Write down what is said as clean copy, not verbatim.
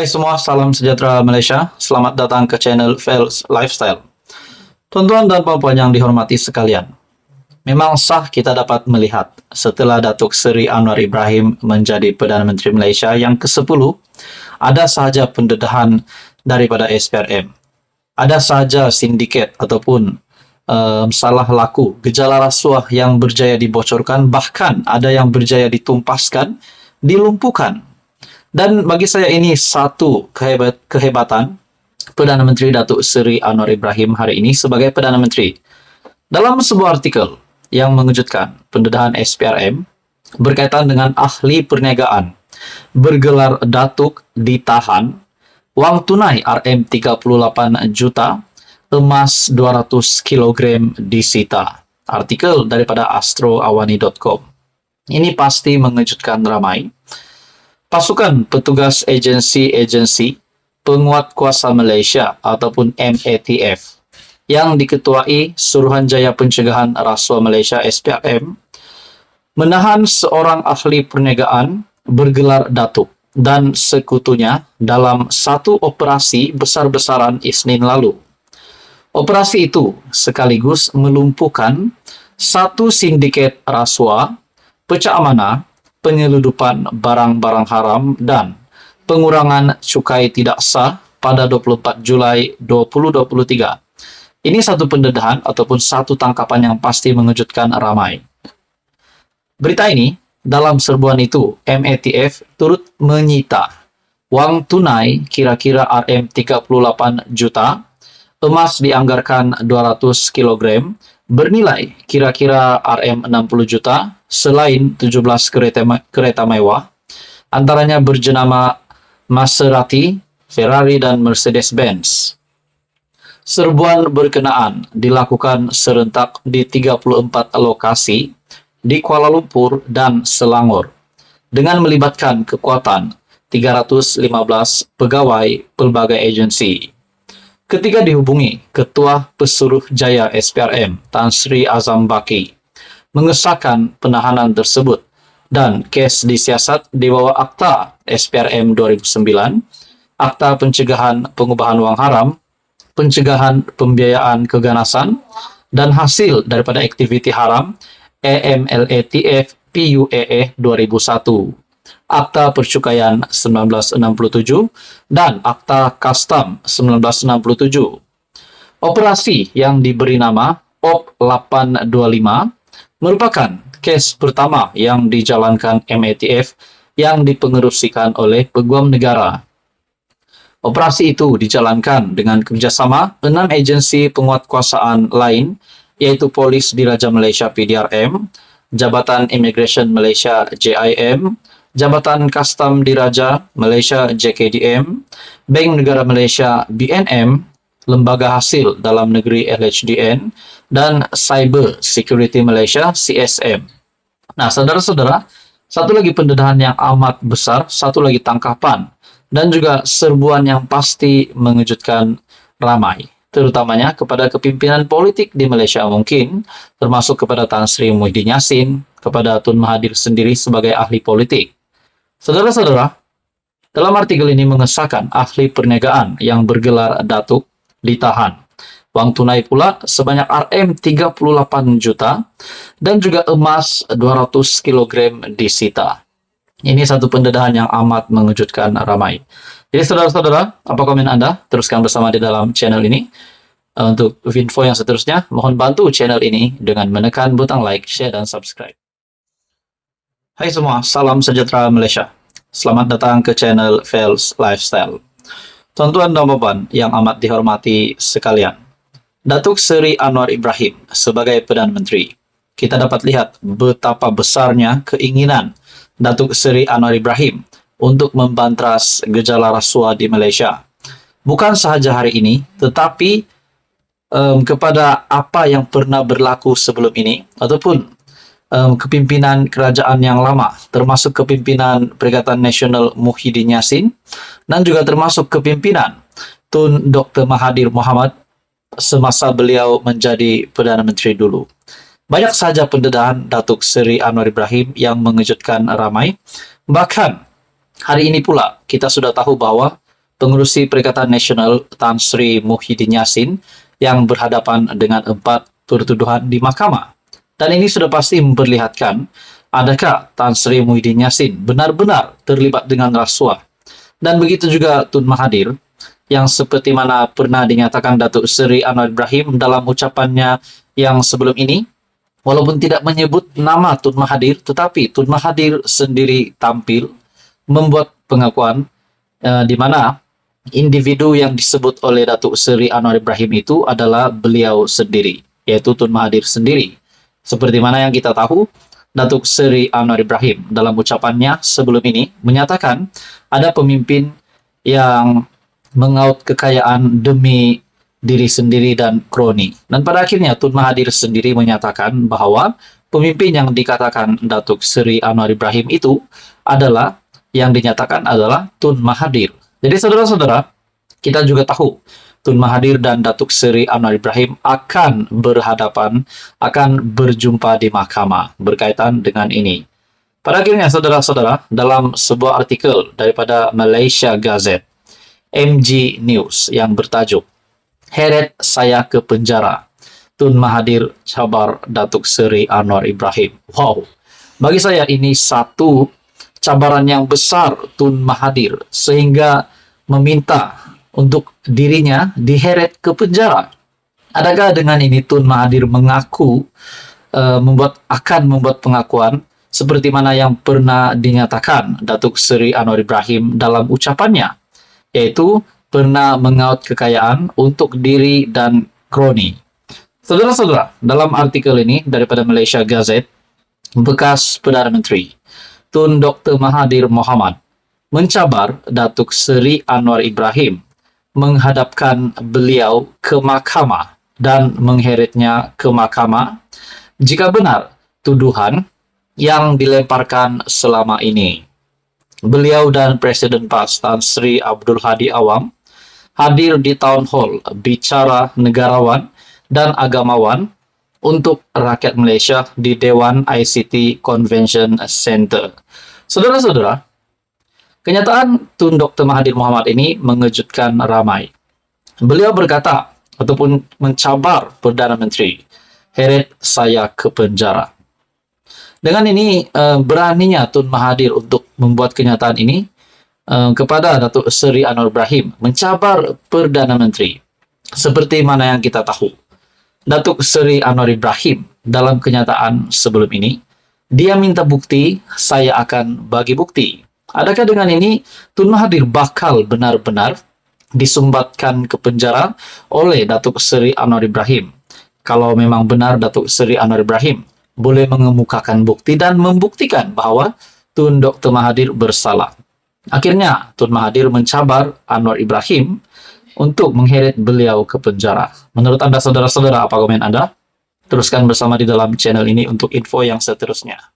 Hai semua, salam sejahtera Malaysia. Selamat datang ke channel Fels Lifestyle. Tuan-tuan dan puan-puan yang dihormati sekalian, memang sah kita dapat melihat setelah Datuk Seri Anwar Ibrahim menjadi Perdana Menteri Malaysia yang ke-10, ada sahaja pendedahan daripada SPRM. Ada sahaja sindiket ataupun salah laku, gejala rasuah yang berjaya dibocorkan, bahkan ada yang berjaya ditumpaskan, dilumpuhkan. Dan bagi saya ini satu kehebatan Perdana Menteri Datuk Seri Anwar Ibrahim hari ini sebagai Perdana Menteri. Dalam sebuah artikel yang mengejutkan, pendedahan SPRM berkaitan dengan ahli perniagaan bergelar Datuk ditahan, wang tunai RM38 juta, emas 200 kg disita. Artikel daripada astroawani.com. Ini pasti mengejutkan ramai. Pasukan petugas agensi penguat kuasa Malaysia ataupun MATF yang diketuai Suruhanjaya Pencegahan Rasuah Malaysia SPRM menahan seorang ahli perniagaan bergelar Datuk dan sekutunya dalam satu operasi besar-besaran Isnin lalu. Operasi itu sekaligus melumpuhkan satu sindiket rasuah, pecah amanah, penyeludupan barang-barang haram dan pengurangan cukai tidak sah pada 24 Julai 2023. Ini satu pendedahan ataupun satu tangkapan yang pasti mengejutkan ramai. Berita ini, dalam serbuan itu, MATF turut menyita wang tunai kira-kira RM38 juta, emas dianggarkan 200 kg, bernilai kira-kira RM60 juta, selain 17 kereta mewah, antaranya berjenama Maserati, Ferrari, dan Mercedes-Benz. Serbuan berkenaan dilakukan serentak di 34 lokasi di Kuala Lumpur dan Selangor, dengan melibatkan kekuatan 315 pegawai pelbagai agensi. Ketika dihubungi Ketua Pesuruhjaya SPRM, Tan Sri Azam Baki, mengesahkan penahanan tersebut dan kes disiasat di bawah Akta SPRM 2009, Akta Pencegahan Pengubahan Wang Haram, Pencegahan Pembiayaan Keganasan, dan hasil daripada aktiviti haram AMLATF PUAA 2001, Akta Percukaian 1967, dan Akta Kastam 1967. Operasi yang diberi nama OP 825 merupakan kes pertama yang dijalankan MATF yang dipengerusikan oleh Peguam Negara. Operasi itu dijalankan dengan kerjasama 6 agensi penguatkuasaan lain, yaitu Polis Diraja Malaysia PDRM, Jabatan Immigration Malaysia JIM, Jabatan Kastam Diraja Malaysia JKDM, Bank Negara Malaysia BNM, Lembaga Hasil Dalam Negeri LHDN, dan Cyber Security Malaysia CSM. Nah, saudara-saudara, satu lagi pendedahan yang amat besar, satu lagi tangkapan, dan juga serbuan yang pasti mengejutkan ramai, terutamanya kepada kepimpinan politik di Malaysia mungkin, termasuk kepada Tan Sri Muhyiddin Yassin, kepada Tun Mahathir sendiri sebagai ahli politik. Saudara-saudara, dalam artikel ini mengesahkan ahli perniagaan yang bergelar Datuk ditahan. Wang tunai pula sebanyak RM38 juta dan juga emas 200 kg disita. Ini satu pendedahan yang amat mengejutkan ramai. Jadi saudara-saudara, apa komen Anda? Teruskan bersama di dalam channel ini. Untuk info yang seterusnya, mohon bantu channel ini dengan menekan butang like, share, dan subscribe. Hai semua, salam sejahtera Malaysia. Selamat datang ke channel Fels Lifestyle. Tuan-tuan dan puan yang amat dihormati sekalian, Datuk Seri Anwar Ibrahim sebagai Perdana Menteri, kita dapat lihat betapa besarnya keinginan Datuk Seri Anwar Ibrahim untuk membantras gejala rasuah di Malaysia. Bukan sahaja hari ini, tetapi kepada apa yang pernah berlaku sebelum ini, ataupun kepimpinan kerajaan yang lama, termasuk kepimpinan Perikatan Nasional Muhyiddin Yassin, dan juga termasuk kepimpinan Tun Dr. Mahathir Mohamad semasa beliau menjadi Perdana Menteri dulu. Banyak saja pendedahan Datuk Seri Anwar Ibrahim yang mengejutkan ramai. Bahkan hari ini pula kita sudah tahu bahwa pengurusi Perikatan Nasional Tan Sri Muhyiddin Yassin yang berhadapan dengan 4 pertuduhan di mahkamah. Dan ini sudah pasti memperlihatkan adakah Tan Sri Muhyiddin Yassin benar-benar terlibat dengan rasuah. Dan begitu juga Tun Mahathir yang seperti mana pernah dinyatakan Datuk Seri Anwar Ibrahim dalam ucapannya yang sebelum ini, walaupun tidak menyebut nama Tun Mahathir, tetapi Tun Mahathir sendiri tampil membuat pengakuan di mana individu yang disebut oleh Datuk Seri Anwar Ibrahim itu adalah beliau sendiri, yaitu Tun Mahathir sendiri. Seperti mana yang kita tahu, Datuk Seri Anwar Ibrahim dalam ucapannya sebelum ini menyatakan ada pemimpin yang mengaut kekayaan demi diri sendiri dan kroni. Dan pada akhirnya Tun Mahathir sendiri menyatakan bahwa pemimpin yang dikatakan Datuk Seri Anwar Ibrahim itu adalah yang dinyatakan adalah Tun Mahathir. Jadi saudara-saudara, kita juga tahu Tun Mahathir dan Datuk Seri Anwar Ibrahim akan berhadapan, akan berjumpa di mahkamah berkaitan dengan ini. Pada akhirnya saudara-saudara, dalam sebuah artikel daripada Malaysia Gazette, MG News yang bertajuk "Heret Saya ke Penjara, Tun Mahathir cabar Datuk Seri Anwar Ibrahim." Wow, bagi saya ini satu cabaran yang besar Tun Mahathir sehingga meminta untuk dirinya diheret ke penjara. Adakah dengan ini Tun Mahathir mengaku akan membuat pengakuan seperti mana yang pernah dinyatakan Datuk Seri Anwar Ibrahim dalam ucapannya, yaitu pernah mengaut kekayaan untuk diri dan kroni. Saudara-saudara, dalam artikel ini daripada Malaysia Gazette, bekas Perdana Menteri Tun Dr. Mahathir Mohamad mencabar Datuk Seri Anwar Ibrahim menghadapkan beliau ke mahkamah dan mengheretnya ke mahkamah jika benar tuduhan yang dilemparkan selama ini. Beliau dan Presiden PAS Tan Sri Abdul Hadi Awang hadir di Town Hall bicara negarawan dan agamawan untuk rakyat Malaysia di Dewan ICT Convention Center. Saudara-saudara, kenyataan Tun Dr. Mahathir Mohamad ini mengejutkan ramai. Beliau berkata ataupun mencabar Perdana Menteri, "Heret saya ke penjara." Dengan ini beraninya Tun Mahathir untuk membuat kenyataan ini kepada Datuk Seri Anwar Ibrahim, mencabar Perdana Menteri. Seperti mana yang kita tahu, Datuk Seri Anwar Ibrahim dalam kenyataan sebelum ini, dia minta bukti, saya akan bagi bukti. Adakah dengan ini Tun Mahathir bakal benar-benar disumbatkan ke penjara oleh Datuk Seri Anwar Ibrahim? Kalau memang benar Datuk Seri Anwar Ibrahim boleh mengemukakan bukti dan membuktikan bahwa Tun Dr. Mahathir bersalah. Akhirnya Tun Mahathir mencabar Anwar Ibrahim untuk mengheret beliau ke penjara. Menurut Anda saudara-saudara, apa komen Anda? Teruskan bersama di dalam channel ini untuk info yang seterusnya.